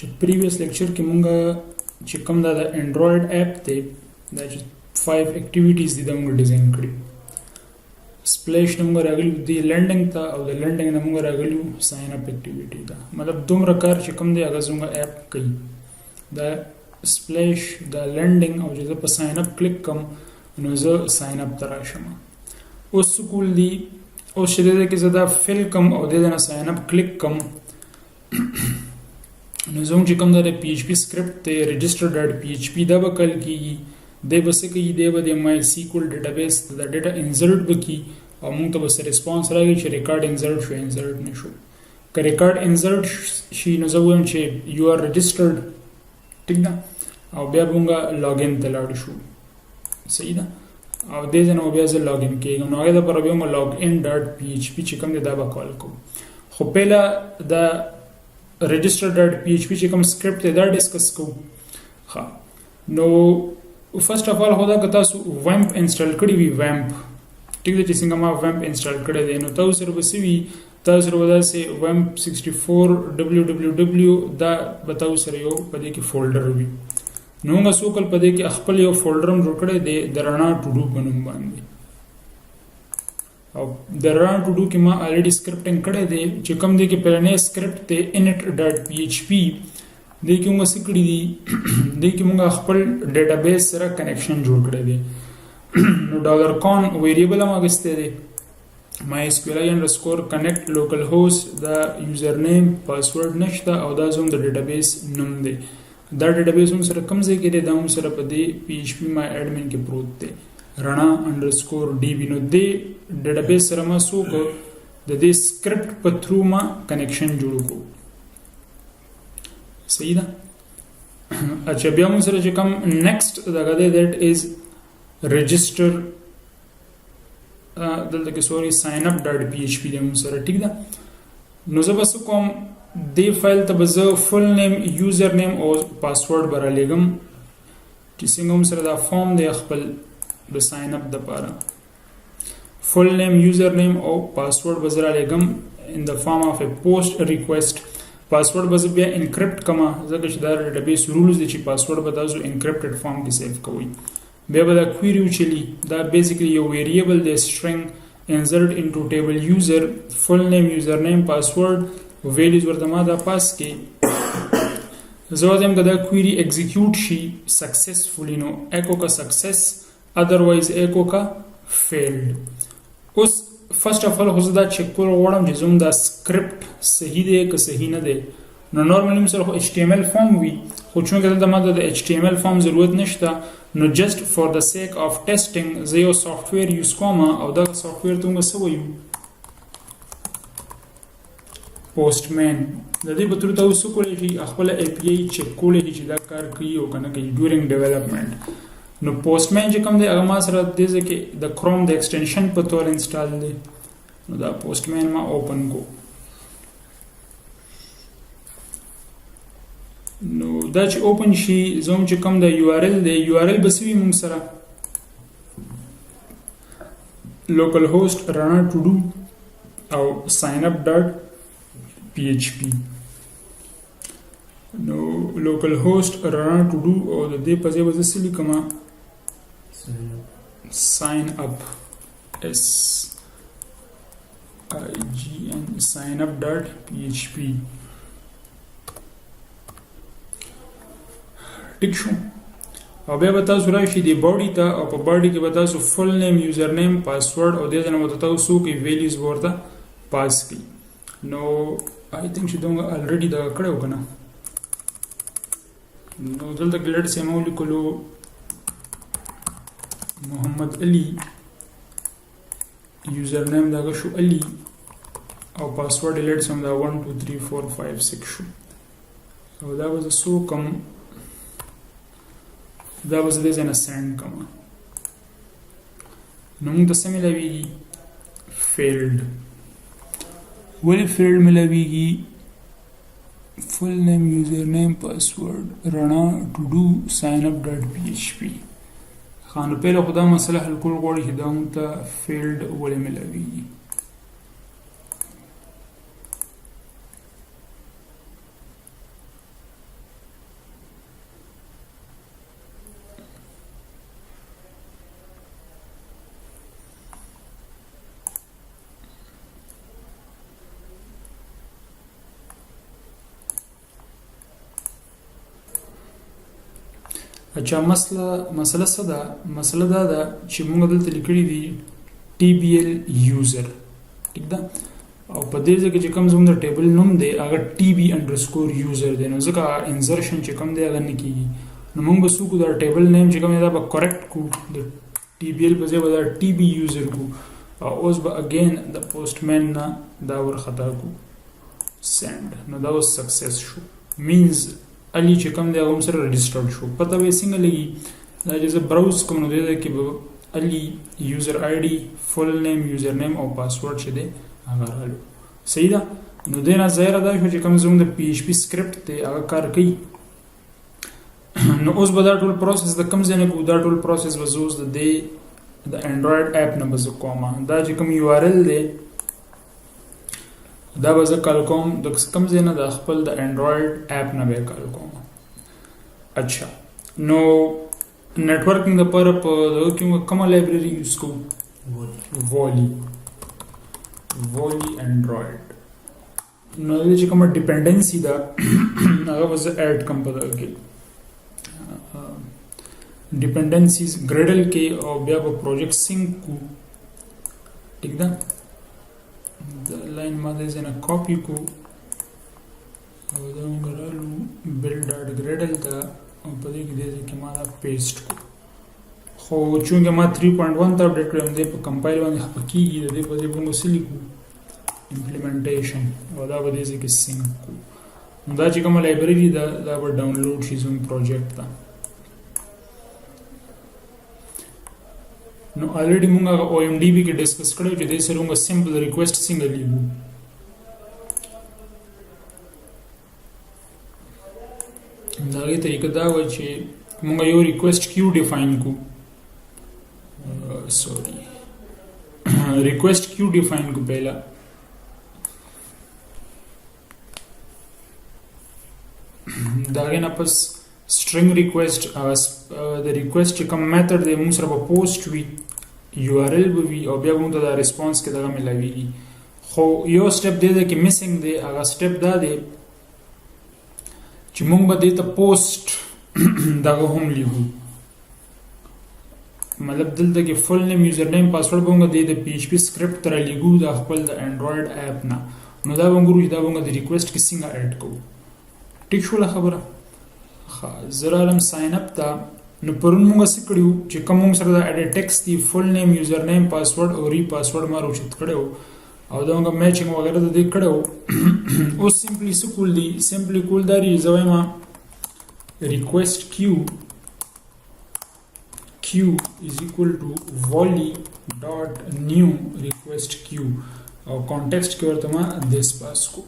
چې پریویس لیکچر کې مونږه چې کوم دا د انډراید اپ ته دا چې 5 اکټیویټیز دي دا مونږ ډیزاین کړی سپلیش نمبر راغلی دی لندنګ ته او د لندنګ نمبر راغلی ساين اپ اکټیویټی دا مطلب دومره کار چې کوم دی هغه زموږ اپ کوي دا سپلیش دا لندنګ او چې په ساين اپ کلیک کوم نو زه ساين اپ تراشم اوس سکول دی او شته کې زدا فل کوم او د نه ساين اپ کلیک کوم نو زوم چې کوم د PHP سکرپټ ته register.php دا وکړ کیږي د بس کې د MySql database د ډیټا انسرټ وکي او موږ ته بس ریسپانس راغی چې ریکارډ انسرټ شو انسرټ نشو که ریکارډ انسرټ شي نو زه وایم چې یو ار رجسټرډ ټیک ده او بیا موږ لاګین ته لاړ شو صحیح ده او دې ځنه بیا زه لاګین کېږم نو هغه د پر بیا موږ login.php چې کوم دا به کال کوم خو پهلا دا register.php چې کوم سکرپټ دا ډیسکس کوو ها نو فرست اف آل خدا که تاسو وامپ انسټال کړی وي وامپ ټیک ده چې څنګه ما وامپ انسټال کړی دی نو تاسو سره به سوي تاسو سره ودا سي وامپ 64 www دا به تاسو سره یو په دې کې فولډر وي نو موږ سوکل په دې کې خپل یو فولډر هم جوړ کړی دی درنا ټوډو بنوم باندې او درنا ټوډو کې ما الریډي سکرپټینګ کړی دی چې کوم دی کې پلانې سکرپټ ته init.php دې کې موږ سکړی دي دې کې موږ خپل ډیټابیس سره کنیکشن جوړ کړی دی نو $con ویریبل هم اگسته دی MySql_connect localhost دا یوزر نیم پاسورډ نشته او دا زوم د ډیټابیس نوم دی دا ډیټابیس هم سره کوم ځای کې دی دا هم سره په دې PHP my admin کې پروت دی rana_db نو دې ډیټابیس سره ما سو کو د دې سکرپټ په تھرو ما کنیکشن جوړ کو صحیح ده اچھا بیا موږ سره چې کوم نیکسټ دغه دی دیٹ از رجسٹر دلته کې سوري ساين اپ.php دی موږ سره ټیک ده نو زه بس کوم دی فایل ته به فل نیم یوزر نیم او پاسورډ برا لګم چې څنګه موږ سره دا فارم دی خپل د ساين اپ د لپاره فل نیم یوزر نیم او پاسورډ بزرا لګم ان د فارم اف ا پوسټ ریکویسټ پاسورډ به بیا انکرپټ کما ځکه چې دا ډیټابیس رولز دي چې پاسورډ به تاسو انکرپټډ فارم کې سیو کوئ بیا به دا کویری وچلی دا بیسیکلی یو ویریبل دی string insert into table user full name username password values ورته ما دا پاس کې زه وایم دا کویری ایگزیکیوټ شي سکسسفلی نو اکو کا سکسس otherwise echo کا failed اوس فرست اف ال خو دا چک کول غواړم چې زوم دا سکرپټ صحیح دی که صحیح نه دی نو نورمالي مثلا HTML فارم وي خو چې دلته ماده د HTML فارم ضرورت نشته نو جست فور د سیک اف ټیسټینګ زه یو سافټویر یوز کوم او دا سافټویر ته موږ سویو پوسټمن د دې په تور تاسو کولای شئ خپل API چک کولای شئ چې دا کار کوي او کنه کوي ډیورینګ ډیولپمنٹ نو پوسټمن چې کوم دی هغه ما سره د دې کې د کروم د ایکسټنشن په تور انسټال دی نو دا پوسټمن ما اوپن کو نو دا چې اوپن شي زوم چې کوم د URL دی URL بسوي موږ سره localhost rana todo او signup.php نو localhost rana todo او د دې په ځای به څه لیکم sign up sign signup.php ټیک شو او بیا به تاسو راشي دی باډي ته او په باډي کې به تاسو فل نیم یوزر نیم پاسورډ او د دې نه مو تاسو کې ویلیوز ورته پاس کړئ نو آی تھنک چې دوی الریډي دا کړو کنه نو دلته ګلډ سیمو لیکلو محمد علي یوزر نیم دا شو علي او پاسورډ لیټ سم دا 1 2 3 4 5 6 شو او دا was so کم دا was this in a send کما نو موږ ته سم ملويږي failed ولې failed ملويږي full name username password rana todo signup.php خانو په له خدای مسله حل کول غواړي چې دا موږ ته failed ولې ملويږي اچھا مسله څه ده؟ مسله دا ده چې موږ دلته لیکلي دي TBL user، ٹھیک ده، او په دې ځای کې چې کوم زموږ د ټیبل نوم دی هغه TB_user دی، نو ځکه انزرشن چې کوم دی هغه نه کیږي، نو موږ به څه کو دا ټیبل نیم چې کوم دی دا به کریکټ کو، د TBL په ځای به دا TB user کو، او اوس به اگین د پوسټمن نه دا ورخطا کو سند، نو دا اوس سکسس شو، مینز علی چې کوم دی هغه سره رجسټرډ شو. پته به څنګه لګي؟ دا چې زه براوز کوم نو دی کې به علی یوزر آی ډي، فل نیم، یوزر نیم او پاسورډ چې دی هغه رالو. صحیح ده؟ نو دې نه ظاهره دا شو چې کوم زموږ د PHP سکرپټ دی هغه کار کوي. نو اوس به دا ټول پروسس د کوم ځای نه کوو؟ دا ټول پروسس به زه اوس د انډرایډ اپ نه به زه کوم. دا چې کوم URL دی دا به زه کال کوم د کوم ځای نه؟ د خپل د انډرایډ اپ نه به کال کوم. اچھا نو نیټورکینګ لپاره په دغه کې کومه لایبرري یوز کوو؟ volley انډرایډ. نو دې چې کومه ډیپندنسي ده هغه به زه اډ کوم په دغه کې ډیپندنسیز ګریډل کې، او بیا به پروجیکټ سینک کو، ٹھیک ده، د لاین ما دې ځنه کاپی کو او دا غرالو build.gradle ته، او په دې کې دې کې ما دا پیسټ کو. خو چونګه ما 3.1 ته اپډیټ کړم، دې په کمپایل باندې حقیقي دې په دې باندې سلیکو implementation، او دا به دې کې سینک کو. دا چې کومه لایبرري دا به ډاونلوډ شي زموږ پروجیکټ ته. نو الریډي موږ هغه OMDB کې ډسکس کړو چې دې سره موږ سمپل ریکوست څنګه لیکو. دا غي طریقه دا و چې موږ یو ریکوست کیو ډیفاین کو، ریکوست کیو ډیفاین کو پہلا، دا غي نه پس string request د ریکوست چې کوم میتھډ دی موږ سره په پوسټ وی URL به وی، او بیا موږ ته دا ریسپانس کې دغه ملاویږي. خو یو سټپ دی چې میسنګ دی، هغه سټپ دا دی چې موږ به دې ته پوسټ دغه هم لیکو، مطلب دلته کې فل نیم، یوزر نیم، پاسورډ به موږ د PHP سکرپټ تر لیکو د خپل د انډرایډ اپ نه. نو دا موږ د ریکوست کې څنګه اډ کوو. ټیک شو خبره؟ زرالم ساين اپ تا. نو پرون موږ څه کړیو چې کوم سره د اډ ټیکست دی، فل نیم، یوزر نیم، پاسورډ او ری پاسورډ ما روشت کړو، او دا موږ میچینګ وغیرہ د دې کړو. او سمپلی سکول دی، سمپلی کول دا ریزوي ما request queue is equal to volley dot new request queue، او context کې ورته ما this pass کو.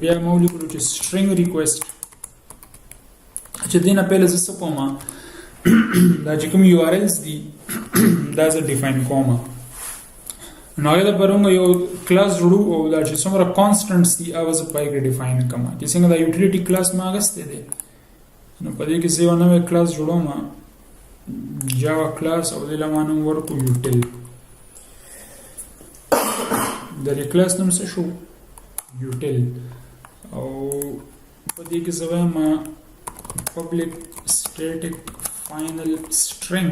بیا مو لیکلو چې string request، چې دینه پهله زه کوم دا چې کوم URLs دي دا زه ډیفاین کوم. نو هغه پرونګ یو کلاس جوړو، او دا چې څومره کانستنټس دي هغه زه پای کې ډیفاین کوم. چې څنګه دا یوټیلیټي کلاس ما غسته دي، نو په دې کې زه یو نوې کلاس جوړوم، جاوا کلاس، او د لمانو ورکو یوټیل. د کلاس نوم څه شو؟ یوټیل. او په دې کې زه وایم public static final string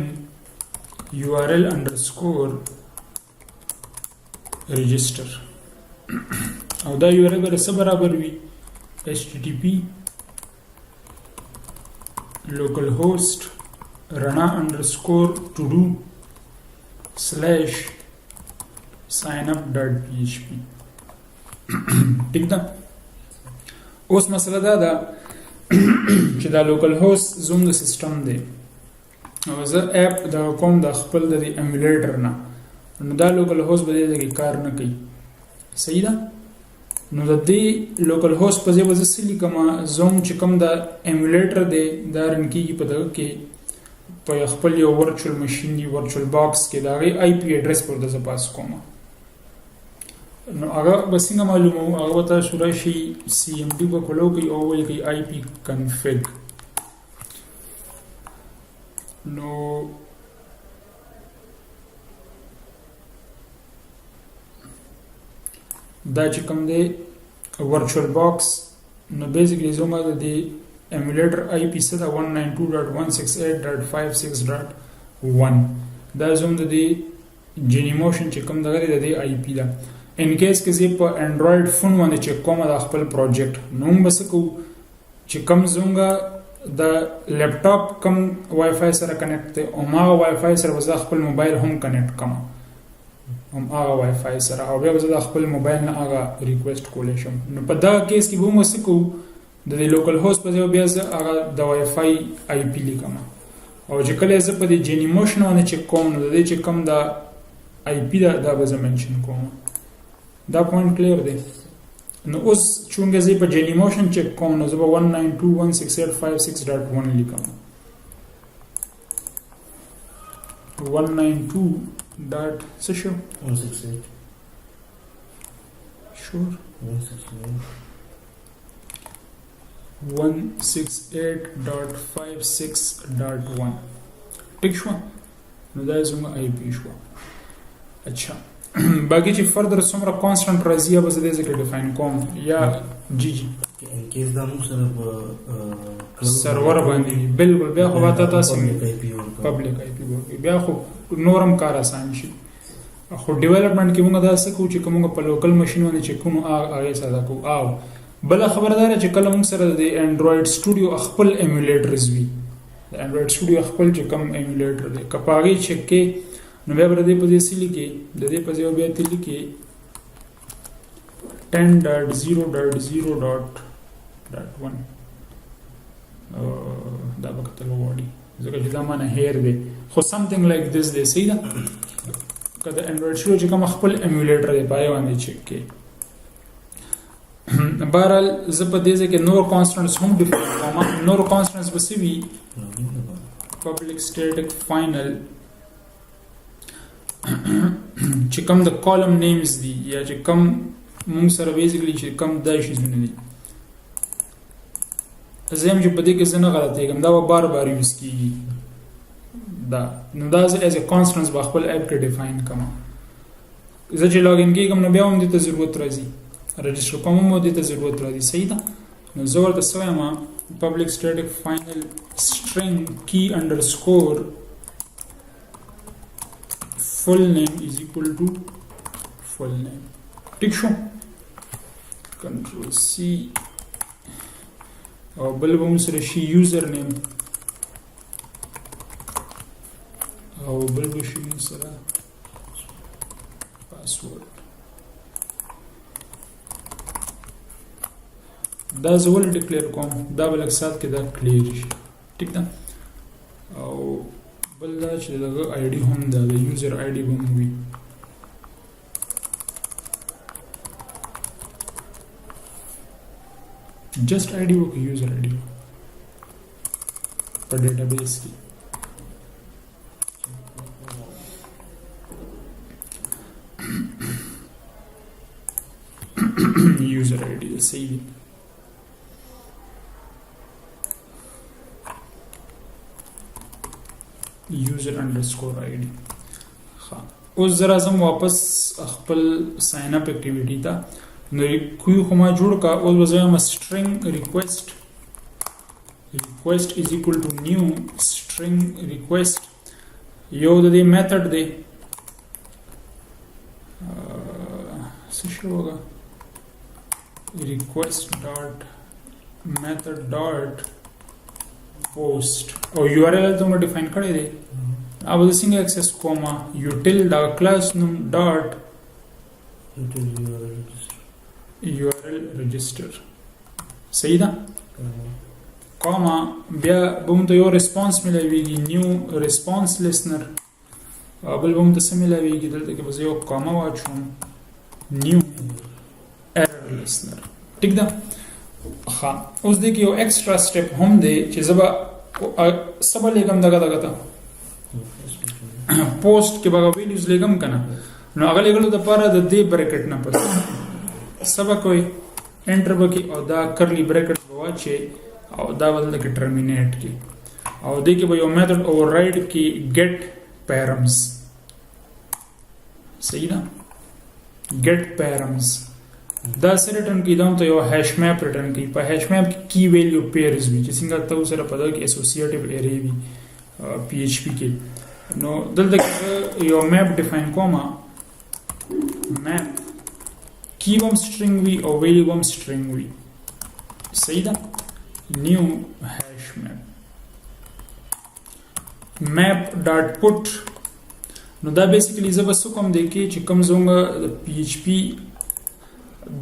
URL underscore register، او دا URL به سره برابر وي http localhost rana underscore todo / signup.php. ٹھیک ده؟ اوس مسله دا ده چې دا لوکل هوست زوم د سیستم دی، او زه اپ د کوم د خپل د ایمولیټر نه، نو دا لوکل هوست به دې کار نه کوي. صحیح ده؟ نو د دې لوکل هوست په ځای به زه لیکم زوم چې کوم د ایمولیټر دی دا رن کیږي په دغه کې په خپل یو ورچوال ماشین دی، ورچوال باکس کې دا غي IP اډرس پر د پاس کوم. نو هغه بسنګ معلومه، هغه تاسو راشي CMD په کولو کې او ول کې IP config. نو دا چې کوم دی ورچوال باکس نو بیسیکلی زما د دې ایمولیټر آی پی څه ده 192.168.56.1 دا زوم د دې جینی موشن چې کوم دغه د دې آی پی ده ان کیس کې زه په انډراید فون باندې چې کوم د خپل پروجیکټ نوم بس کو چې کوم زونګه د لپټاپ کوم وای فای سره کنیکټ دی او ما وای فای سره وز خپل موبایل هم کنیکټ کوم هم هغه وای فای سره او بیا وز خپل موبایل نه هغه ریکوست کولای شم نو په دا کیس کې به مو سکو د لوکل هوست په ځای بیا هغه د وای فای آی پی لیکم او چې کله زه په دې جینی موشن باندې چې کوم نو د دې چې کوم دا آی پی دا به زه منشن کوم دا پوینټ کلیر دی نو اوس چونګه زه په جینی موشن چک کوم نو زه به 192.168.56.1 لیکم 192.168 sure 168.56.1 ټیک شو نو دا زموږ آی پی شو اچھا باقي چې فردر څومره کانستانت راځي به زه دې ځکه ډیفاین کوم یا جی جی ان کیس دا موږ سره سرور باندې بالکل بیا خو واته تاسو پبلک آی پی بیا خو نورم کار آسان شي خو ډیولپمنٹ کې موږ دا څه کوو چې کومه په لوکل ماشين باندې چې کوم هغه ساده کوو او بل خبردار چې کله موږ سره د انډراید سټوډیو خپل ایمولیټرز وي د انډراید سټوډیو خپل چې کوم ایمولیټر دی کپاغي چک کې نو بیا بر دې په دې سلی کې د دې په ځای بیا تل کې 10.0.0.1 دا به کتل وړي ځکه چې دا معنی هیر دی خو something like this دی صحیح ده کله انډراید شو چې کوم خپل ایمولیټر دی پای باندې چک کې بهرحال زه په دې ځای کې نور کانستانټس هم ډیفاین کوم نور کانستانټس به سی وي پبلک سټیټک فائنل چې کوم د کالم نیمز دي یا چې کوم موږ سره بیسیکلی چې کوم دای شي زونه دي زم چې په دې کې زنه غلطه کوم دا بار بار یوز کیږي دا نو دا از ا کانستانټس په خپل اپ کې ډیفاین کوم زه چې لاګین کېږم نو بیا هم دې ته ضرورت راځي رجسټر کوم مو دې ته ضرورت راځي صحیح ده نو زه ورته سوایم پبلک سټیټک فائنل string key underscore full name is equal to full name ٹھیک شو کنٹرول سی او بل به موږ سره شي یوزر نیم او بل به شي موږ سره پاسورډ دا زول ډیکلیئر کوم دا بل اکسات کې دا کلیر شي ٹھیک ده او بل دا چې دغه آی ډي هم دا د یوزر آی ډي هم وي جست آی ډي وکړه یوزر آی ډي په ډیټابیس کې یوزر آی ډي صحیح دی user underscore id ها اوس زرا زم واپس خپل ساين اپ اکټیویټی ته نو کوی خو ما جوړ کا اوس وځم string request is equal to new string request یو د دې میثډ دی څه شوګه request dot method dot post او URL ته موږ ډیفاین کړی دی अब the single access comma util da class num dot URL register صحیح ده comma بیا بم ته یو response ملويږي new response listener بل بم ته سم ملويږي دلته کې بس یو comma واچوم new error listener ٹھیک ده ها اوس دې کې یو ایکسترا سټپ هم دی چې زبا سبا لګم دغه ته پوسټ کې به ویلیوز لګم کنه نو هغه لګلو د پاره د دې بریکټ نه پس سبا کوئی انټر وکي او دا کرلی بریکټ واچي او دا بدل کې ټرمینیټ کی او دې کې به یو میثډ اوورراید کی get params صحیح ده get params دا سره ریټرن کی دا ته یو هاش میپ ریټرن کی په هاش میپ کې کی ویلیو پیرز وی چې څنګه ته سره په دا کې اسوسییټیو اری وی پی ایچ پی کې نو دلته یو میپ ډیفاین کوما میپ کی وم سټرینګ وی او ویلیو وم سټرینګ وی صحیح ده نیو هاش میپ ډاټ پټ نو دا بیسیکلی زه بس کوم دی کې چې کوم زموږ د پی ایچ پی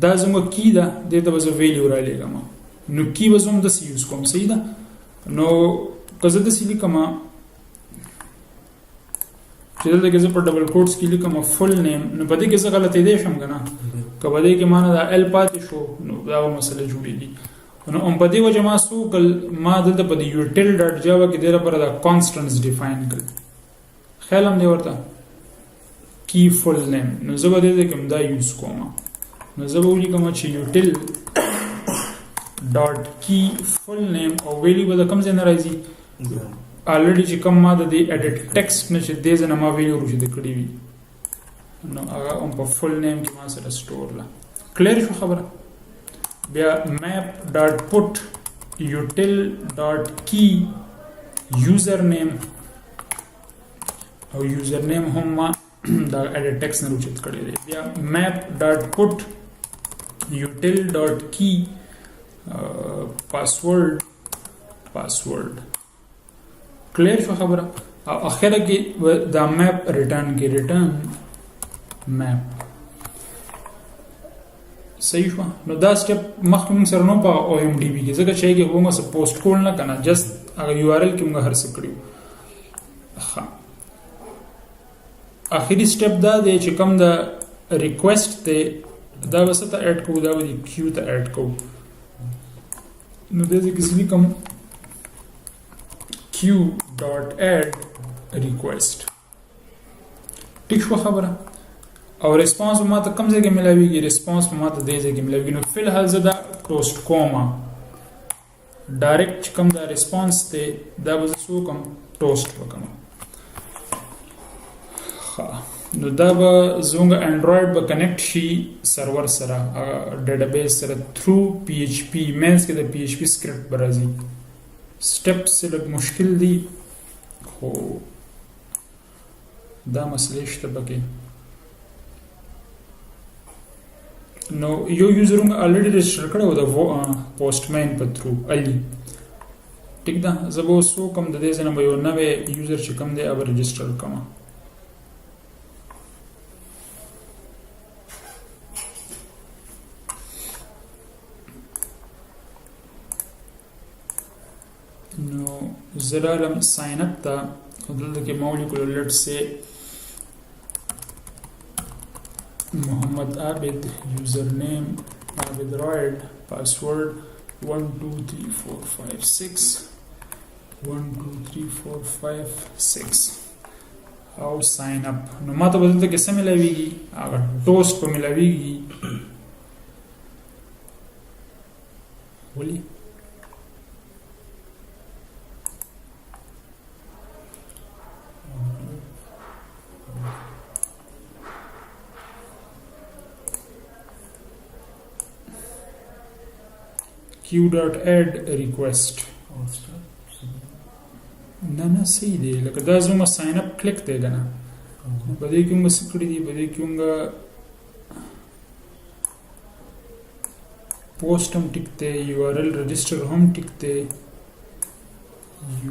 دا زموږ کی ده دې ته به زه ویلیو را لېږم نو کی به زه هم داسې یوز کوم صحیح ده نو که زه داسې لیکم چې دلته کې زه په ډبل کوټس کې لیکم فل نیم نو په دې کې زه غلطېدی شم که نه که په دې کې ما نه دا ایل پاتې شو نو دا به مسله جوړېږي نو هم په دې وجه ما څه وکړل ما دلته په دې یوټیل ډاټ جاوا کې دې لپاره دا کانسټنټس ډیفاین کړل خیال هم دی ورته کی فل نیم نو زه به دې کې هم دا یوز کوم نو زه به ولیکم چې یوټیل ډاټ کی فل نیم او ویلیو به د کوم ځای نه راځي already چې کوم ما د دې edit text نه چې دې ځای نه ما ویلیو روجده کړې وي نو هغه هم په فل نیم کې ما سره سټور لا کلیر شو خبره بیا map ډاټ پټ یوټیل ډاټ کی یوزر نیم او یوزر نیم هم ما دا edit text نه روجد کړی دی بیا map ډاټ پټ util dot key password clear شو خبره او اخره کې دا map return map صحیح شو نو دا سټپ مخکې موږ سره نو په او ام ډی بي کې ځکه چې هغه موږ سره پوسټ کول نه کنه جست هغه یو ار ال کې موږ هر څه کړیو ښه اخري سټپ دا دی چې کوم د ریکوست ته دا وسته اډ کو دا ودی کیو ته اډ کو نو دې کې ځینې کوم کیو ډاټ اډ ریکوست ټیک شو خبره او ریسپانس ما ته کوم ځای کې ملاويږي ریسپانس ما ته دې ځای کې ملاويږي نو فل حال زدا ټوسټ کوما ډایرکټ کوم دا ریسپانس ته دا به سو کوم ټوسټ وکم نو دا به زموږ انډراید به کنیکټ شي سرور سره ډیټابیس سره تھرو پی ایچ پی مینس کې د پی ایچ پی سکرپټ به راځي سټپس لږ مشکل دي خو دا مسلې شته پکې نو یو یوزر موږ الریډي رجسټر کړو د پوسټ مین په تھرو علي ټیک ده زه به اوس کوم د دې ځای نه به یو نوی یوزر چې کوم دی هغه رجسټر کوم نو زرالم ساين اپ تا دلته کې مولکول لیټ سي محمد عابد یوزر نیم عابد رائد پاسورد 123456 12345 او ساين اپ نو ماته بدلته کې سم ملاويږي هغه ټوسټ په ملاويږي ولي q.add request نه صحیح دی لکه دا زما ساين اپ کلیک دی کنه په دې کې موږ سکړی دی په دې کې موږ پوسټ هم ټیکته url register هم ټیکته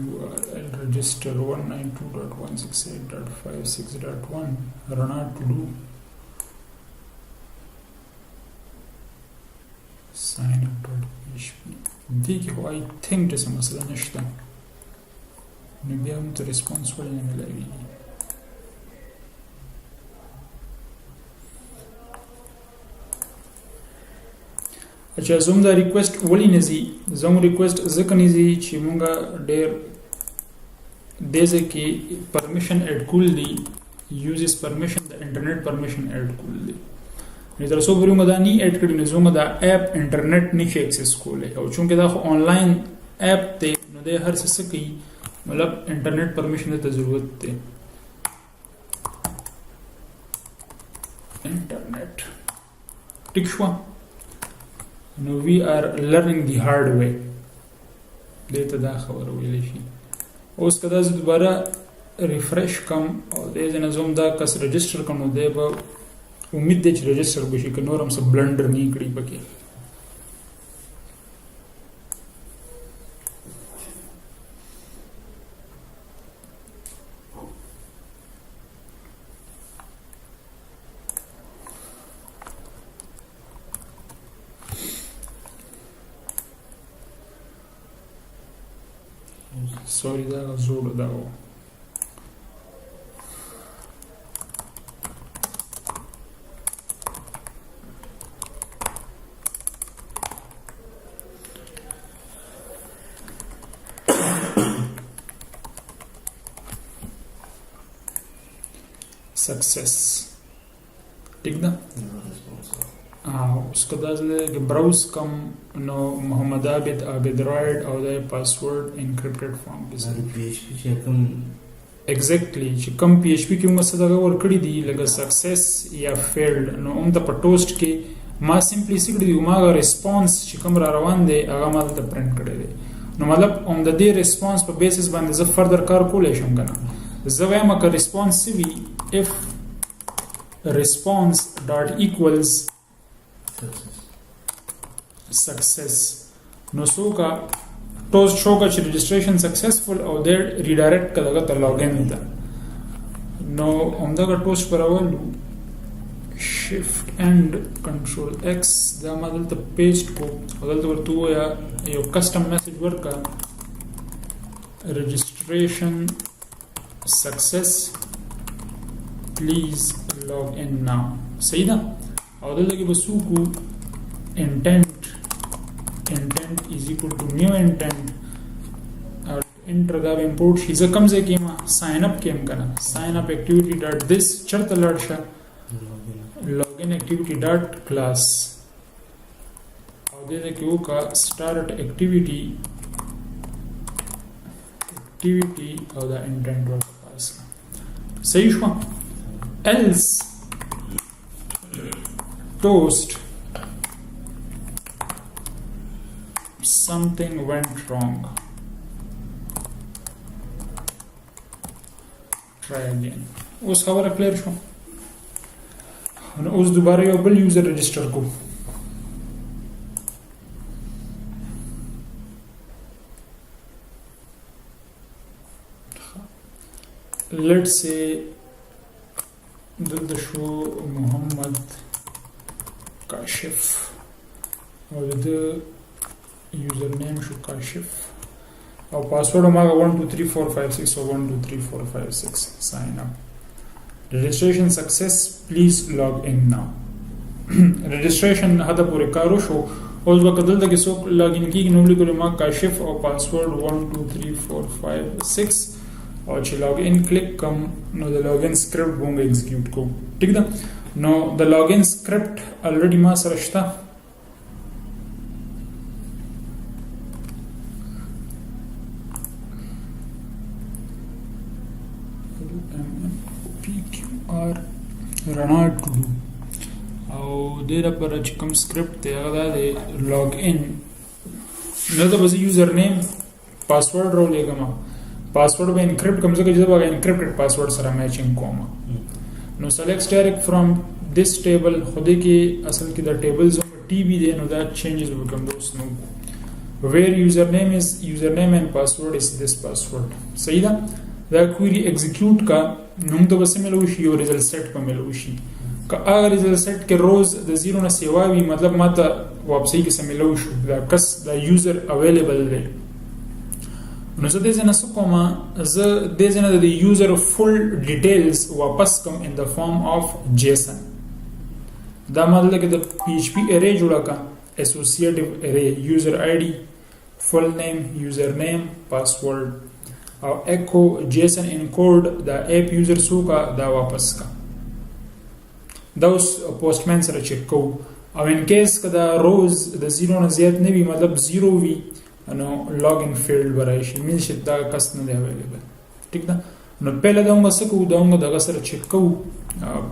url register 192.168.56.1 rana to do sign up.php دې کې هو I think څه مسله نشته نو بیا هم ته ریسپانس ولې نه ملاويږي اچھا زوم دا ریکوست ولې نزي زوم ریکوست ځکه نزي چې مونږه ډېر دېزه کې پرمیشن اډ کول دي یوزز پرمیشن د انټرنیټ پرمیشن اډ کول دي نو تر څو پورې موږ دا نه اډ کړی نو زوم دا اپ انټرنیټ نشي اکسس کولای او چونکه دا خو آنلاین اپ ته نو د هر څه کوي مطلب انټرنیټ پرمیشن ته ضرورت ده انټرنیټ ټیک شو نو وی آر لرنینګ دی هارد وے دې ته دا خبره ویل شي. اوس کدا زه دوباره ریفریش کم او دې ځنه زوم دا کس رجسٹر کوم نو دی به امید دی چې رجسٹر بشي که نور هم څه بلنډر نه کړی پکې. سوري دا زوړ دا و. सक्सेस ठीक ना. उसका दाखिले ब्राउज कम नो मोहम्मद आबिद राइड और the password encrypted form PHP چې کوم एग्जैक्टली چې کوم PHP کې موږ څه دغه ور کړی دی لکه سکسس یا فیلډ نو هم د پټوست کې ما سمپلی سیګړي دی ما ریسپانس چې کوم را روان دی هغه ما ته پرنٹ کړی دی. نو مطلب هم د دې ریسپانس په بیسس باندې زه فردر کار کولای شم کنه. زه وایم که ریسپانس سی if response dot equals success نو سو کا toast show ka registration successful او there redirect ka daga ta login ta no omda ka toast par awalu shift and control x da madal ta paste ko adal ta tu ya yo custom message work registration success please log in now सही ना. और लगे बसू को intent is equal to new intent और enter दा import शीज़ा कम से केमा sign up केम करना sign up activity dot this चर्त लड़शा login activity dot class और दे क्यों का start activity और दा intent dot class सही हुआ. else toast something went wrong try again. उस खबर क्लियर शो उस दोबारा यो बल यूजर रजिस्टर को let's say the show Muhammad Kashif or the username show Kashif or password omaga 123456 or 123456 sign up registration success please log in now registration hada pure karo show اوس وکدل د کیسو لاګین کیږي نو لیکل ما کاشف او پاسورډ 123456 او چې لاګ ان کلیک کوم نو د لاګ ان سکرپټ مونږ ایگزیکیوټ کوو. ٹھیک ده. نو د لاګ ان سکرپټ الریډي ما سره شته. PQR رڼا ټو او دې لپاره چې کوم سکرپټ دی هغه د لاګ ان نو د بز یوزر نیم پاسورډ رو لګم password में encrypt कम से कम जब encrypted password सरा matching कोम नो select direct from this table खुद की असल की द टेबल्स टीबी दे नो दैट चेंजेस विल कम दोस नो where username and password is this password. सही दा द क्वेरी एग्जीक्यूट का नुम तो बस मिलोशी और रिजल्ट सेट पर मिलोशी का अगर रिजल्ट सेट के रोज द जीरो ना सेवा भी मतलब माता वापसी के से मिलोशी द कस द यूजर अवेलेबल दे نو زه دې ځنه څه کوم زه دې ځنه د یوزر فل ډیټیلز واپس کوم ان د فارم اف JSON. دا مطلب کې د PHP ارے جوړه کا اسوسیټیو ارے یوزر ID فل نیم یوزر نیم پاسورډ او echo JSON encode دا اپ یوزر سو کا دا واپس کا دا اوس پوسټمن سره چک کو او ان کیس کدا روز د 0 نه زیات نه وي مطلب 0 وي نو login field برایشي مين چې دا کس نه دی اویلیبل. ٹھیک ده. نو پهله دا موږ څه کوو دا موږ دغه سره چک کوو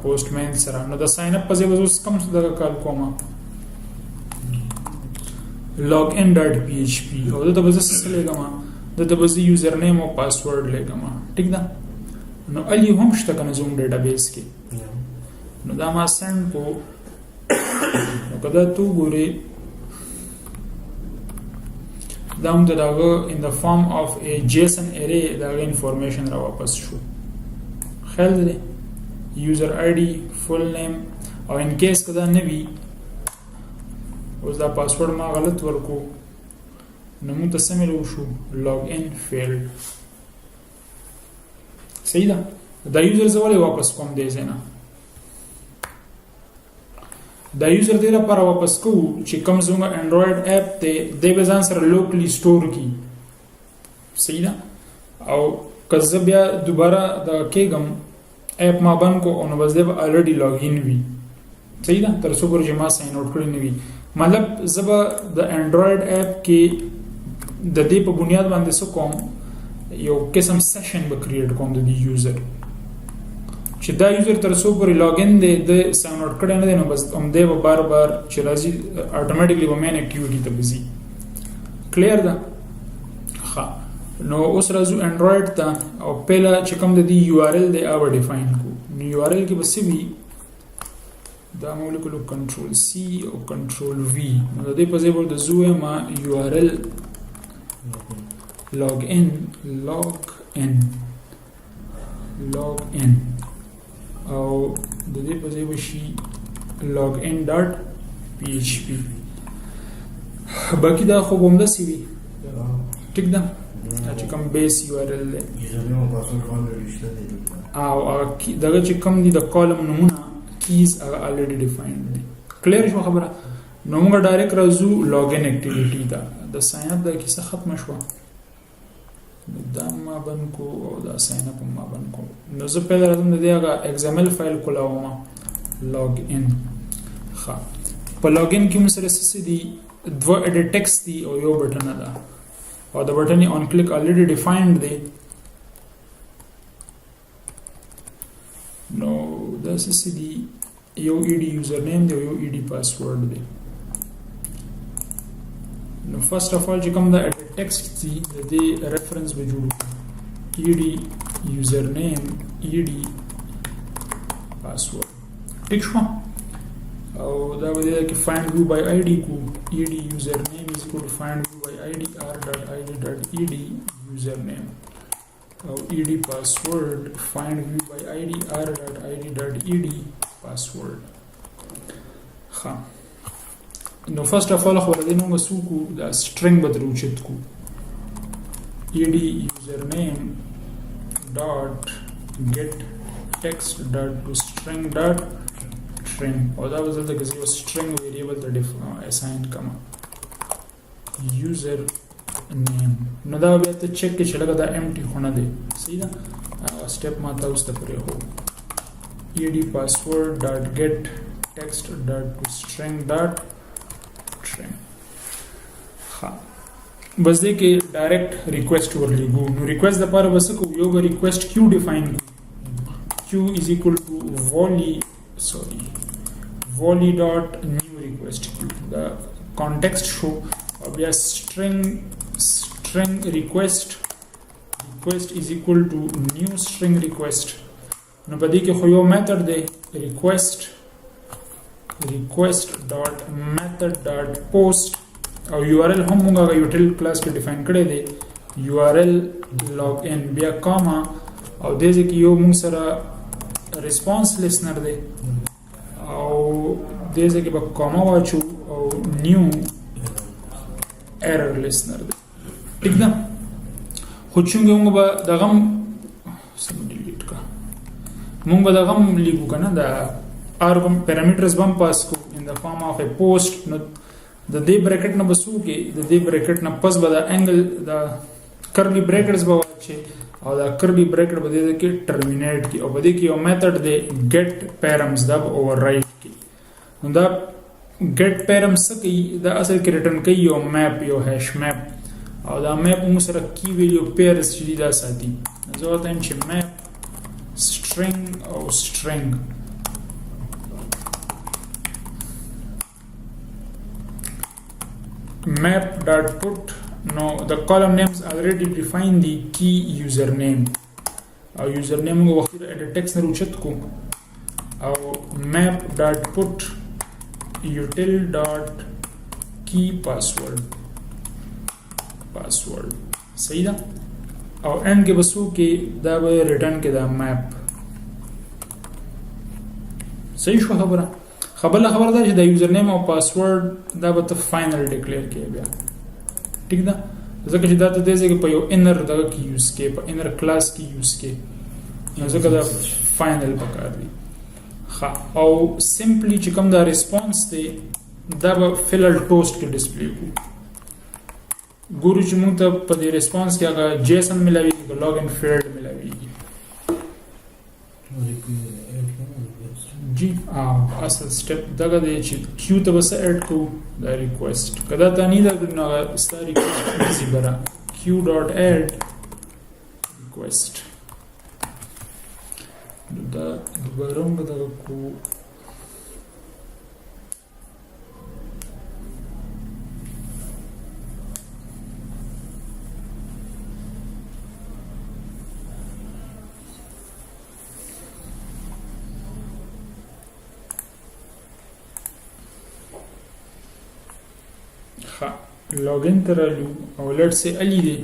پوسټمن سره نو دا ساين اپ په ځای وځو کم څه دغه کال کومه login.php او دته به څه لګم دته به یوزر نیم او پاسورډ لګم ټیک ده نو الی هم شته کنه زوم ډیټابیس کې نو دا ما سند کو نو کدا تو ګوري دا هم دغه in the form of a JSON array دغه انفارمیشن را واپس شو خیال دی user ID full name او ان کیس کدا نه وی اوس دا پاسورډ ما غلط ورکو نو موږ ته سملو شو log in failed صحیح ده دا یوزر زولې واپس کوم دی زنه دا یوزر دې لپاره واپس کو چې کوم زموږ انډراید اپ ته د به ځان سره لوکلی سٹور کی صحیح ده او کله بیا دوباره دا کېګم اپ ما بند کو او نو بس دې الریډي لاګین وی صحیح ده تر څو پورې ما ساين آوټ کړی نه وی مطلب زبا د انډراید اپ کې د دې په بنیاد باندې سو کوم یو قسم سیشن به کریټ کوم د یوزر چې دا یوزر تر څو پورې لاګین دی د ساين آوټ کړی نه دی نو بس هم دې به بار بار چې راځي اتوماتیکلی به مین اکټیویټی ته بزي کلیر ده ها نو اوس راځو انډراید ته او پهلا چې کوم د دې یو آر ال دی او ډیفاین کو نو یو آر ال کې بس وی دا مولیکولو کنټرول سی او کنټرول وی نو د دې په ځای ورته زوه ما یو آر ال log in او د دې په ځای وشي login.php باقي دا خو هم د سی وی ټیک ده چې کوم بیس یو آر ال دی او دغه چې کوم دی د کالم نمونه keys are already defined clear شو خبره نو موږ ډایرکټ راځو login activity دا د ساين اپ د کیسه ختم شو دا ما بند کو او دا ساين اپ ما بند کو نو زه په لاره د دې هغه XML فایل کولاوم login ښه په login کې موږ سره څه دي دوه edit text دي او یو بټن ده او د بټن on click already defined دی نو دا څه دي یو ed username دی او یو ed password دی نو first of all چې کوم دا edit text دی د دې reference به جوړو ed username ed password ټیک شو او دا به کې find view by id کو ed username is equal to find view by id r.id.ed username او ed password find view by id r.id.ed password ها نو first of all خو ولدي نو مسوکو دا string بدلو چت کو ed username dot get text dot to string dot string او دا وزل د کسی string variable ته assign کما user name نو دا بیا ته چیک کې چلګه دا empty خونه دی صحیح ده step ما تاسو ته پرې هو ed password dot get text dot to string dot string ها بس دې کې ډایرکټ ریکوست ورلګو نو ریکوست لپاره بس کو یو ریکوست کیو ډیفاین q is equal to volley dot new request queue the context show بیا string request is equal to new string request نو په دې کې خو یو میثड دی request dot method dot post او url هم موږ یوټیل کلاس کې ډیفاین کړی دی url login بیا کاما او دې کې یو موږ سره response listener دی او دې کې به کاما واچو او new error listener دی ٹھیک ده خو څنګه موږ به دغه سم ډیلیټ کا موږ به دغه لیکو کنه دا argum parameters bum pass ko in the form of a post no the day bracket na basu ke the day bracket na pas bada angle the curly brackets ba che aw the curly bracket ba de ke terminate ki aw ba de ki yo method de get params da override ki no da get params ki da asal ki return ki yo map yo hash map aw da map mu sara key value pairs chi da sati zo time chi map string or string map.put. Now the column names already define the key username. Our username go edit text na ruchat ko. Our map.put util.key password. सही दा. और एंड के बसू के दा रिटर्न के दा मैप. सही शो खबर दा چې دا یوزر نیم او پاسورډ دا به ته فائنل ډیکلیئر کې بیا ٹھیک ده ځکه چې دا ته دې ځکه په یو انر دغه کې یوز کې په انر کلاس کې یوز کې نو ځکه دا فائنل پکار دی ها او سمپلی چې کوم دا ریسپانس دی دا به فلل ټوسټ کې ډسپلی کو ګورو چې موږ ته په دې ریسپانس کې هغه جیسن ملاوي لاګین فیلډ ملاوي جی اصل سټپ دغه دی چې کیو ته بس اډ کو دا ریکوست کدا ته نه دا نو ستاري ایزی برا q.add request دا برونګ دغه کو login ترالو او let's say ali دی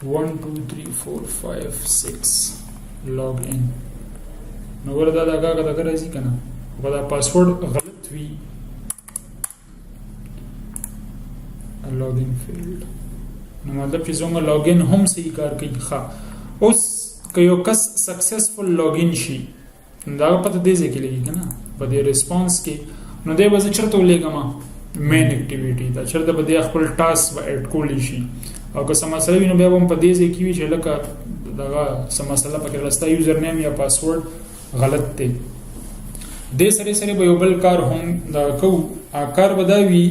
1 2 3 4 5 6 login نو وردا دا کا راځي کنه ودا پاسورډ غلط وی login failed نو مطلب چې زموږ login هم صحیح کار کوي ښه اوس که یو کس سکسسفل login شي دا پته دی ځکه لګي کنه په دې ریسپانس کې نو دی وځي چرته ولېګما مین اکټیویټی دا چرته به د خپل ټاسک به اډ کولی شي او که سم مسله وینو بیا هم په دې ځای کې وی چې لکه دا سم مسله پکې لستا یوزر نیم یا پاسورډ غلط دی د سره به یو بل کار هم دا کو کار بداوی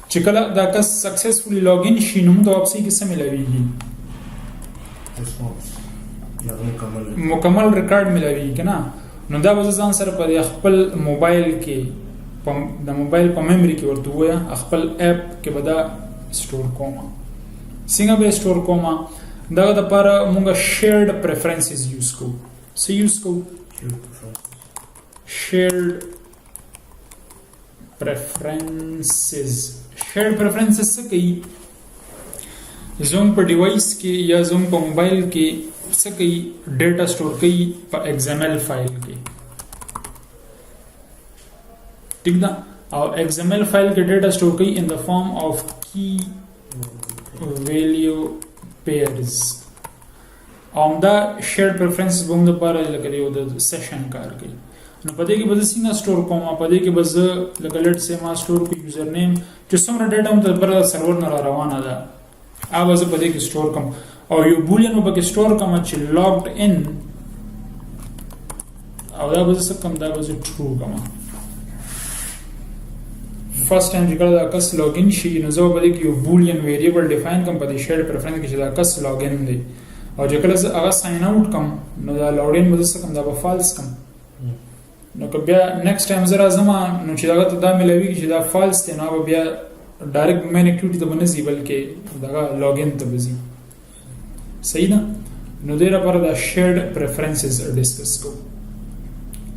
چې کله دا کس سکسسفلی لاګین شي نو د واپسی کې سم ملاویږي مکمل ریکارډ ملاویږي کنه نو دا وځ ځان سره په خپل موبایل کې د موبایل په میموري کې ورته ویا خپل اپ کې بدا سٹور کوما څنګه به سٹور کوما دا د لپاره موږ شیرډ پریفرنسز یوز کو سو یوز کو شیرډ پریفرنسز څه کوي زوم په ډیوایس کې یا زوم په موبایل کې څه کوي ډیټا سٹور کوي په XML فایل کې ٹھیک ده او XML فایل کې ډیټا سٹور کوي in the form of key value pairs دا شیرډ پریفرنسز به موږ لپاره لکه یو د سیشن کار کوي نو پدې کې به څنګه سٹور کوم پدې کې به لکه لیټ سه ما سٹور کو یوزر نیم چې څومره ډیټا هم تر سرور نه روانه ده اوازه پدې کې سٹور کوم او یو بولین په کې سٹور کوم چې logged in او دا به څه کوم دا به true کوم فرست ټایم چې کله دا کس لاګین شي نو زه به کې یو بولین ویریبل ډیفاین کوم په دې شیرډ پریفرنس کې چې دا کس لاګین دی او چې کله زه هغه ساين اوټ کوم نو دا لاګین به څه کوم دا به فالس کوم نو که بیا نیکسٹ ټایم زه راځم نو چې دا ته دا ملوي چې دا فالس دی نو بیا ډایرکټ مین اکټیویټی ته بنځي بلکې دا لاګین ته بزي صحیح ده نو دې لپاره دا شیرډ پریفرنسز ډیسکس کو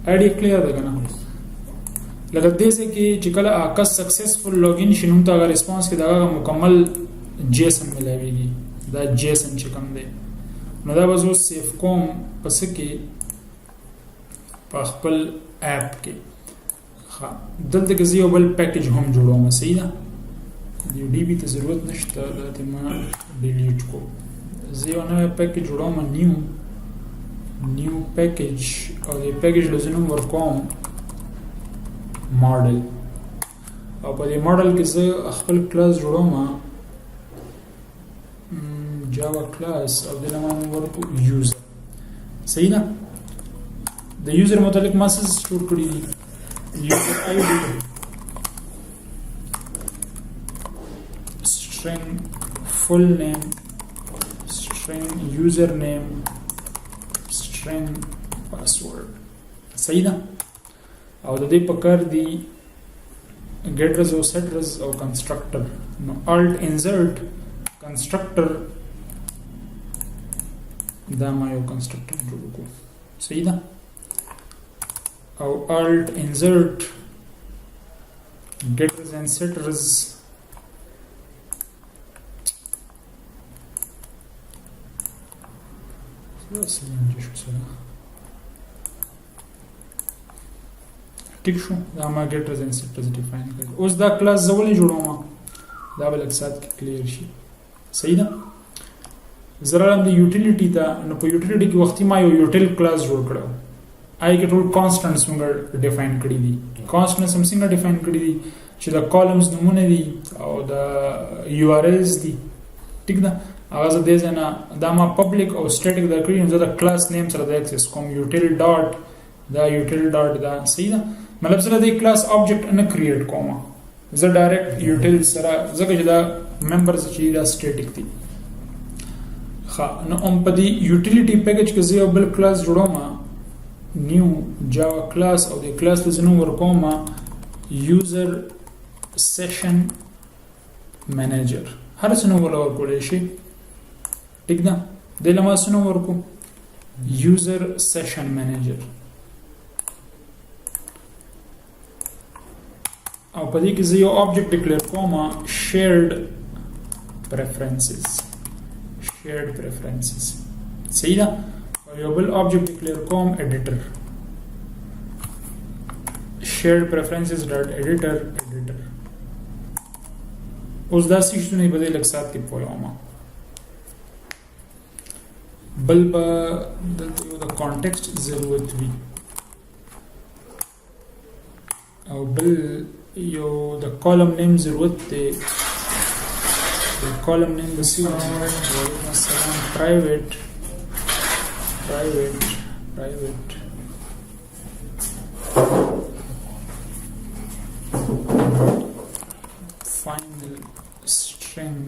اډی کلیر ده کنه لکه دې څه کې چې کله اکس سکسسفل لاګین شنو ته هغه ریسپانس کې دا مکمل جیسن ملويږي دا جیسن چې کوم دی نو دا به زه سیف کوم پس کې په خپل اپ کې ها دلته کې یو بل پیکیج هم جوړوم صحیح ده دی ډی بي ته ضرورت نشته دا ته ما ډیلیټ کو زه یو نوې پیکیج جوړوم نیو پیکیج او دې پیکیج لزنوم ورکوم ماډل او په دې ماډل کې زه خپل کلاس جوړوم جاوا کلاس او د نوم ورکو یوزر صحیح ده د یوزر متعلق ما څه سٹور کړی دي یوزر آی ډی string full name string username string password صحیح ده او د دې په کار دی getters او setters او constructor. نو alt insert constructor دا ما یو constructor جوړ کو صحیح ده او alt insert getters and setters ټیک شو دا ما getters and setters ډیفاین کړل. اوس دا کلاس زولې جوړوم دا بل اکسات کې کلیر شي صحیح ده. زرالم د یوټیلیټی ته نو په یوټیلیټی کې وختي ما یو یوټیل کلاس جوړ کړو آی کې ټول کانستانټس موږ ډیفاین کړی دي. کانستانټس هم څنګه ډیفاین کړی دي چې د کالمز نمونه دي او د یو آر ایلز دي ټیک ده. هغه زه دې ځنه دا ما پبلک او سټیټیک دا کړی نو زه د کلاس نیم سره د ایکسس کوم یوټیل ډاټ دا یوټیل ډاټ دا صحیح ده. مطلب سره د کلاس آبجیکټ نه کریټ کوم زه ډایرکټ یوټیل سره ځکه چې دا ممبرز چې دا سټیټیک دي. نو ام په دې یوټیلیټی پیکج کې زه یو بل کلاس جوړوم نیو جاوا کلاس او د کلاس ته زنو ورکوم یوزر سیشن منیجر هر څه نو ورکول شي ټیک ده. د لمه سنو ورکو یوزر سیشن منیجر او په دې کې زه یو آبجیکټ ډیکلیئر کوم شیرډ پریفرنسز صحیح ده. او یو بل آبجیکټ ډیکلیئر کوم ایډیټر shared preferences dot editor اوس دا سیشنونه به د لکسات کې پوهاوم. بل به د کانټیکست ضرورت وي او بل یو د کالم نیم ضرورت دی. د کالم نیم د سی مثلا پرایویټ final string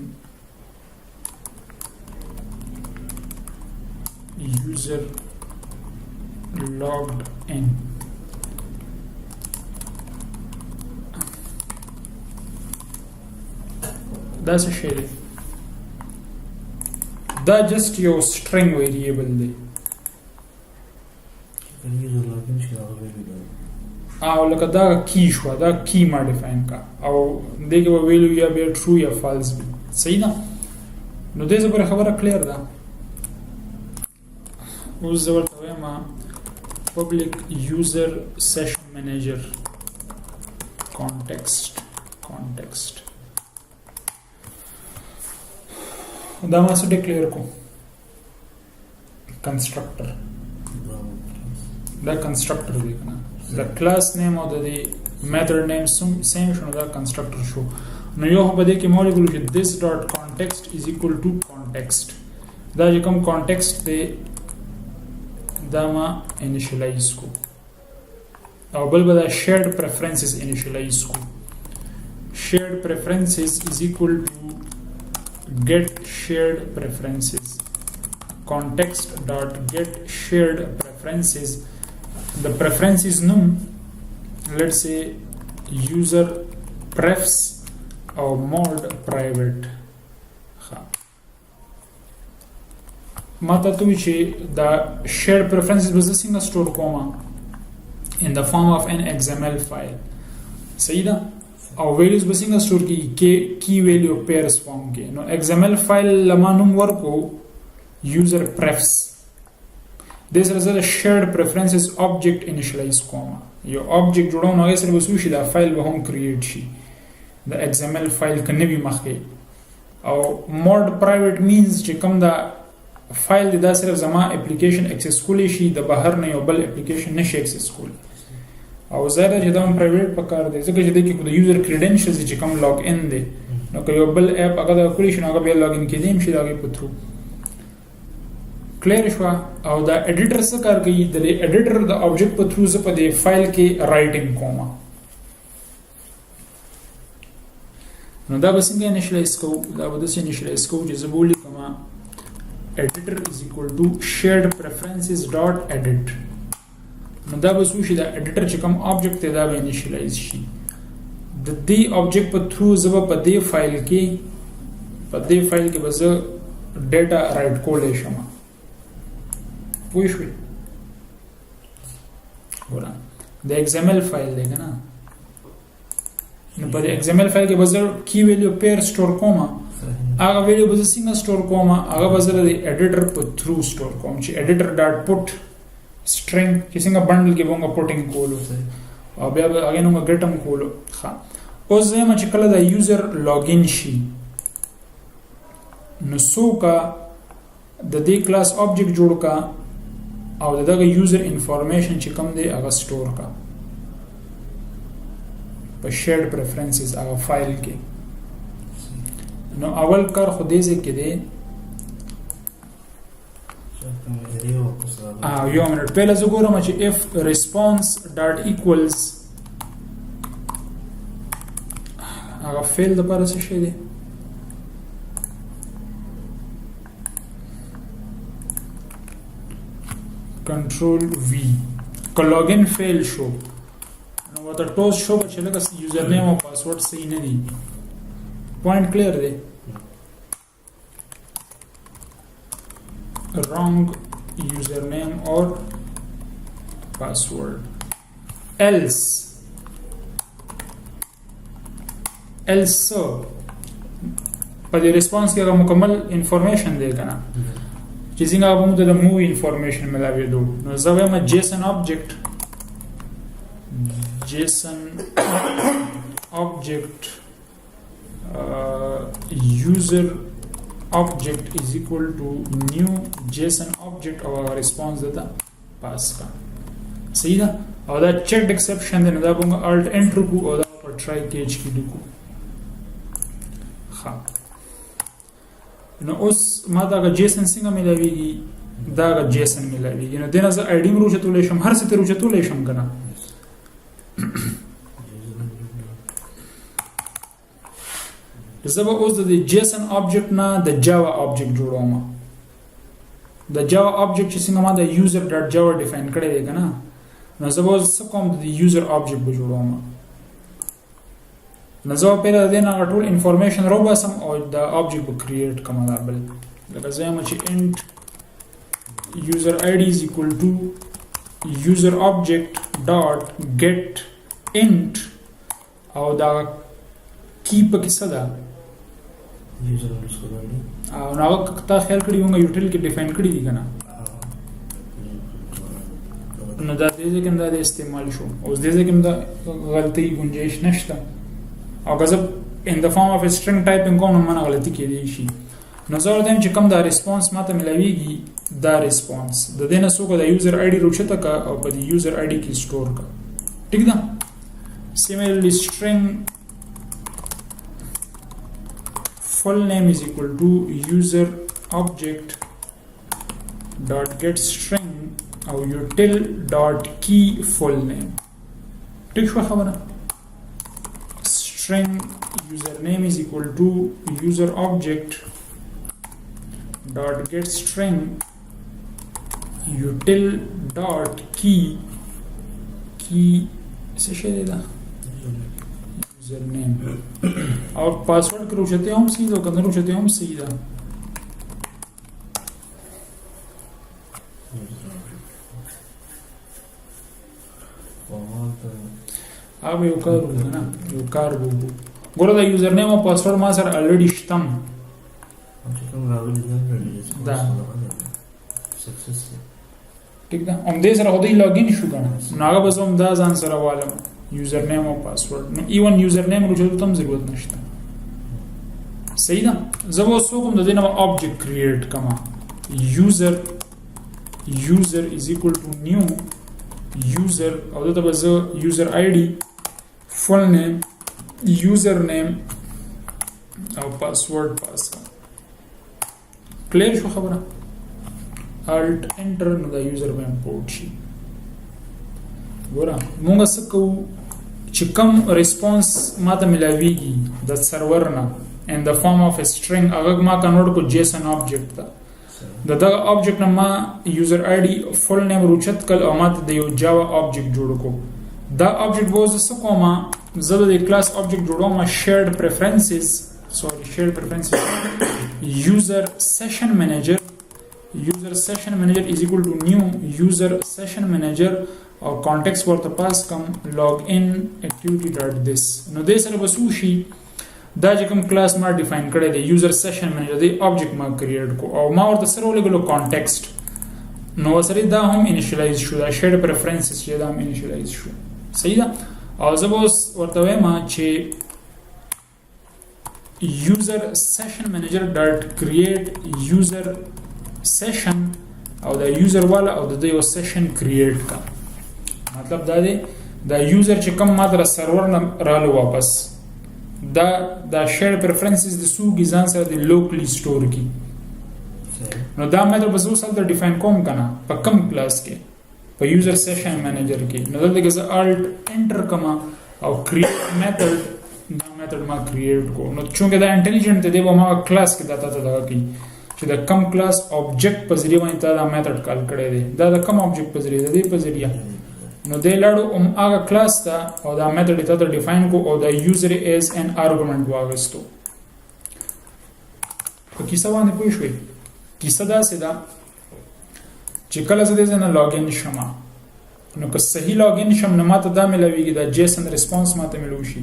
user logged in. That's a shell. That just your string variable دی. او لکه دا کی شو دا کی ما ډیفاین کا او دغه ویلو یا به ټرو یا فالس وي صحیح ده. نو دې زبر خبره کلیر ده. اوس زبر ته ما public user session manager context دا ما څه ډیکلیئر کو constructor دا constructor دی کنه. the class name or the method name same شنو دا constructor شو. نو یو په دې کې مولکول چې this dot context is equal to context دا چې کوم context دی دا ما initialize کو او بل به دا shared preferences initialize کو. shared preferences is equal to get shared preferences context dot get shared preferences. The preferences num let's say user prefs or mode private. ماته ته چې دا shared preferences به څنګه سٹور کوم in the form of an XML file صحیح ده. او values به څنګه سٹور کی key value pairs form کې. نو XML file لمانوم ورکو user prefs this is a shared preferences object initialize کوم یو object جوړو نو یې سره وسو شي دا فایل به هم کریټ شي د XML فایل کنه وی مخکې او mode private means چې کوم دا فایل د صرف زما اپلیکیشن اکسس کولی شي د بهر نه یو بل اپلیکیشن نشي اکسس کولی او زره چې دا پرایویټ پکار دی ځکه چې د کې د یوزر کریډنشلز چې کوم لاګ ان دی نو که یو بل اپ هغه د کولی شي هغه به لاګ ان کېدیم شي دا په تھرو کلیر شو. او دا ایډیټر څه کار کوي د ایډیټر د آبجیکټ په تھرو ز په دې فایل کې رائټینګ کوم نو دا به څنګه انیشلایز کو دا به د انیشلایز کو چې زبولي کما editor is equal to shared preferences dot edit نو دا به شي دا editor چې کوم object ته دا به initialize شي د دې آبجیکټ په تھرو زب په دې فایل کې به زه ډیټا رائټ کولای شم پوه شئ ګوره د XML فایل دی کنه نو په XML فایل کې به زه کی ویلیو پیر سٹور کوم هغه ویلیو به زه څنګه سٹور کوم هغه به زه د ایډیټر په تھرو سٹور کوم چې editor dot put string چې څنګه بندل کې به پوټینګ کولو او بیا به هغه نو ګټم کولو ښه اوس زما چې کله د یوزر لاګین شي نو څوک د دې کلاس آبجیکټ جوړ کا او دغه یوزر انفارمیشن چې کوم دی هغه سٹور کا په شیرډ پریفرنسز هغه فایل کې نو اول کار خو دې ځکه دی یو منټ پهله زه ګورم چې if response dot equals هغه فیل د پاره څه شي دی control V که login fail شو نو وته ټوس شو چې لکه یوزر نیم او پاسورډ صحیح نه دي پوینټ کلیر دی wrong username or password else په دې ریسپانس کې هغه مکمل انفارمیشن دی کنه چې څنګه به موږ د مووی انفارمیشن ملاوي دو نو زه وایم جیسن آبجیکټ user object is equal to new JSON object او response دتا پاس کا صحیح ده او دا checked exception دی نو دا به alt enter کو او دا پر try catch کی دو ها نو اوس ما دا JSON څنګه ملاويږي دا JSON ملاويږي نو دنه زه ID مرو چتولې شم هر څه تر چتولې شم کنه زه به اوس د JSON آبجیکټ نه د جاوا آبجیکټ جوړوم د جاوا آبجیکټ چې څنګه ما د user.java ډیفاین کړی دی کنه نو زه به اوس کوم د user آبجیکټ به جوړوم نو زه په دې نه ټول انفارمیشن رو باسم او د آبجیکټ به کریټ کوم دا بل لکه زه یم چې int user id is equal to user object dot get int او دا کی په کې څه ده او نو تا خیال کړی موږ یوټیل کې ډیفاین کړی دي کنه نو دا دې ځکه دا استعمال شو اوس دې ځکه دا غلطي گنجائش نشته او غضب in the form of a string typing کوم نه غلطي کېدی شي نو زه ورته چې کوم دا ریسپانس ماته ملاويږي دا ریسپانس د دې نه څوک د یوزر آی ډي روچته کا او په دې یوزر آی ډي کې سٹور کا ٹھیک ده similarly string full name is equal to user object dot get string or util dot key full name ٹھیک شو خبره string username is equal to user object dot get string util dot key څه شی دی دا username और पासवर्ड के रोचते हम सीधा कंदर रोचते हम सीधा अब यो करो ना यो कार वो गोरा दा यूजर नेम और पासवर्ड मा सर ऑलरेडी शतम दा सक्सेसफुल ठीक दा हम दे सर होदे लॉगिन शु करना नागा बस हम दा जान सर वाला यूजर नेम और password no even user name रोचते तम जरूरत नشته सही ना जब वो सो कोम दे ना ऑब्जेक्ट क्रिएट कमा user is equal to new user او دا بز user id full name username او password pass clear شو خبره alt enter نو دا user به import شي ګوره موږ څه کوو چې کوم ریسپانس ماته ملاويږي د سرور نه in the form of a string هغه ما کنورټ کو JSON object ته دا object نه ما user id full name روچت کل او ماته د یو جاوا object جوړ کو دا object به اوس څه کومه زه د کلاس object جوړوم shared preferences user session manager is equal to new user session manager او context ورته پاس کوم login activity.this نو دې سره به څه شي دا چې کوم کلاس ما ډیفاین کړی دی یوزر سیشن منیجر دی object ما کریټ کو او ما ورته سره ولګلو context نو سره دا هم انیشلایز شو دا shared preferences چې دا هم انیشلایز شو صحیح ده او زه به اوس ورته وایم چې user session manager dot create user session او دا user والا او د یو session create کا مطلب دا دی دا user چې کوم ما در سرور نه رالو واپس دا share preferences د سو ځان سره د locally store کی نو دا مې د بزو سره ډیفاین کوم کنه په کم کلاس کې په user session manager کې نو دلته کې alt enter کما او create method دا میتھډ ما کریټ کو نو چونکه دا انټيليجنت دی به ما کلاس کې داتا ته لگا کی چې دا کم کلاس آبجیکټ په ذریعہ باندې دا میتھډ کال کړی دی دا کم آبجیکټ په ذریعہ دی په ذریعہ نو دې لاړو هغه کلاس ته او دا میتھډ ته ډیفاین کو او دا یوزر ایز ان ارګومنت واغستو په کیسه باندې پوه شوي کیسه دا سدا چې کله زه دې نه لاګین شمه نو که صحیح لاګین شم نه ماته دا ملويږي دا جیسن ریسپانس ماته ملوشي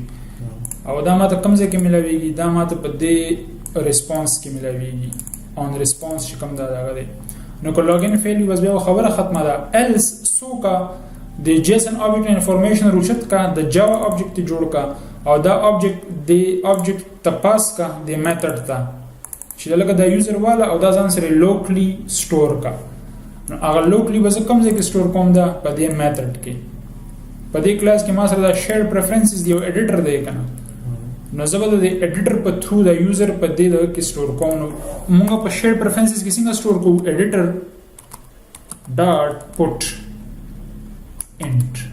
او دا ماته کوم ځای کې ملويږي دا ماته په دې ریسپانس کې ملويږي اون ریسپانس چې کوم دا دی نو که لاګین فیل بس بیا خبره ختمه ده ایلس سو کا د جیسن آبجیکټ انفارمیشن روشت کا د جاوا آبجیکټ جوړ کا او دا آبجیکټ د آبجیکټ تپاس کا د میتھډ ته چې لکه دا یوزر والا او دا ځان سره لوکلی سٹور کا نو هغه لوکلی به کوم ځای کې سٹور کوم دا په دې میتھډ کې په دې کلاس کې ما سره دا شیر پریفرنسز دی او ایډیټر دی کنه نو زبر د ایډیټر په تھرو دا یوزر په دې د کې سٹور کوم موږ په شیر پریفرنسز کې څنګه سٹور کوو ایډیټر ډاټ پټ int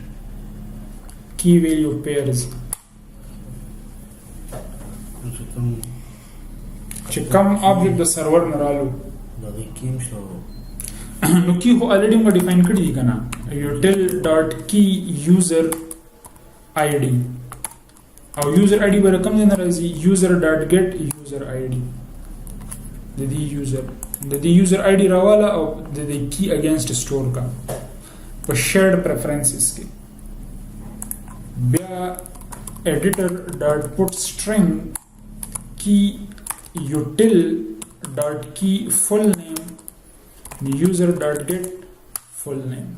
key value pairs چې کوم آبجیکټ د سرور نه رالو دا کیم شو نو کی هو الریډي موږ ډیفاین کړی دی کنه util dot key user id او user id به کوم ځای نه راځي user dot get user id د دې user id راواله او د دې key against store کا په shared preferences کې بیا editor dot put string key util dot key full name user dot get full name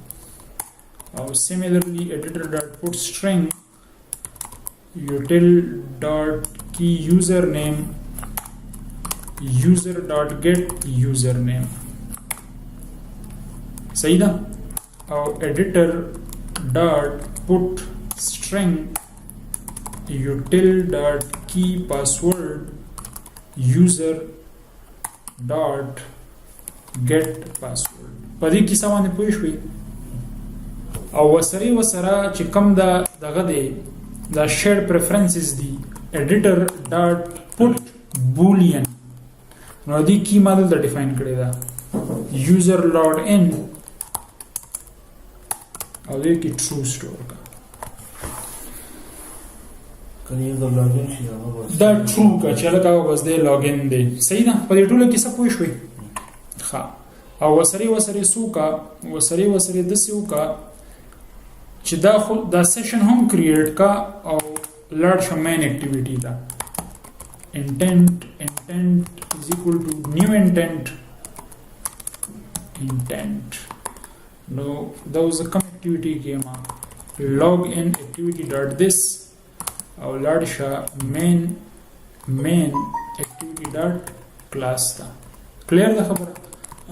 or similarly editor dot put string util dot key username user dot get username सही ना और editor dot put string util dot key password user dot get password پدې کیسه باندې پوه شوي او وسره چې کوم دا دغه دی دا shared preferences دی editor dot put boolean نو دې کی ماده د ډیفاین کړی دا user logged in او دې کې true store کا کني دا لاګین شي دا true کا چې لکه بس دې لاګین دی صحیح ده په دې ټوله کې څه پوه شوي ها او وسره سوکا وسره د سوکا چې دا سیشن هم کریټ کا او لړ ش مین اکټیویټی دا intent is equal to new intent no that was a connectivity game log in activity dot this or lad sha main activity dot class tha clear the khabar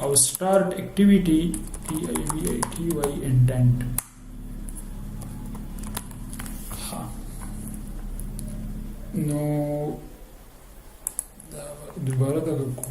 or start activity tibity intent no دوباره دا کو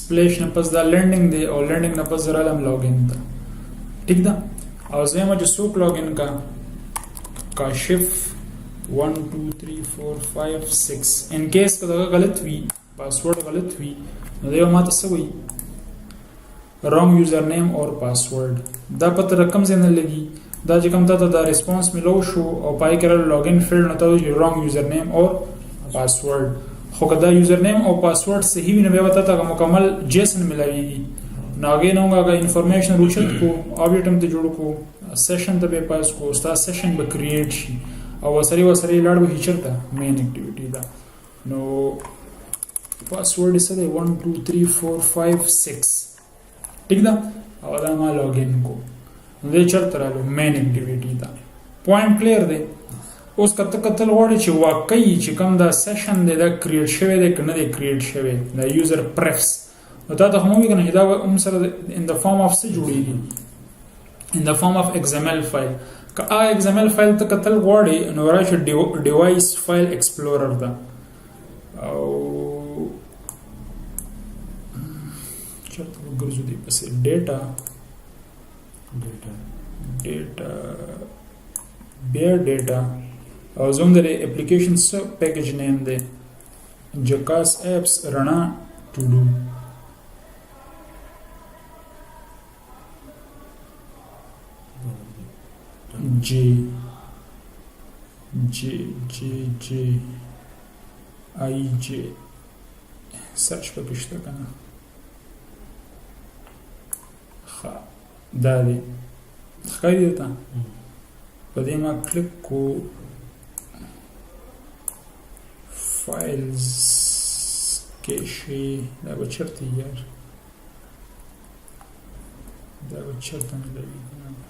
سپلیش نه پس دا لرنینګ دی او لرنینګ نه پس زرالم لاګین ده ٹھیک ده او زما چې څوک لاګین کا کاشف 1 2 3 4 5 6 ان کیس کدا غلط وي پاسورډ غلط وي نو دیو ماته سوي wrong username or password دا پته رقم زنه لګي دا چې کوم ته دا ریسپانس ملو شو او پای کړه لاګین فیلډ نه ته wrong username or password خو کدا username او password صحیح نه به وتا ته مکمل جیسن ملایي ناګه نوګه انفارمیشن روچت کو آبجیکټم ته جوړ کو سیشن ته به پاس کو ستا سیشن به کریټ شي او وسري لاړ به چرته مین اکټیویټی دا نو پاسورډ یې سره 1 2 3 4 5 6 ٹھیک ده او دا ما لاګین کو نو چرته راغلو مین اکټیویټی دا پوینټ کلیر دی اوس کته کتل وړي چې واقعي چې کوم دا سیشن دی دا کریټ شوی دی کنه دی کریټ شوی دا یوزر پریفس نو دا ته هم ویګنه دا سره ان د فارم اف څه جوړیږي in the form of XML file که XML file ته کتل غواړي نو راشه device file explorer دا او چرته وګرځو دی پسې data bare data او زوم د application package name دی jackass apps rana ToDo J I J search پکې شته کنه ښه دا دی ښکاري ته په دې ما کلیک کو فایلز کیشي دا به چرته یار دا به چرته نه لګي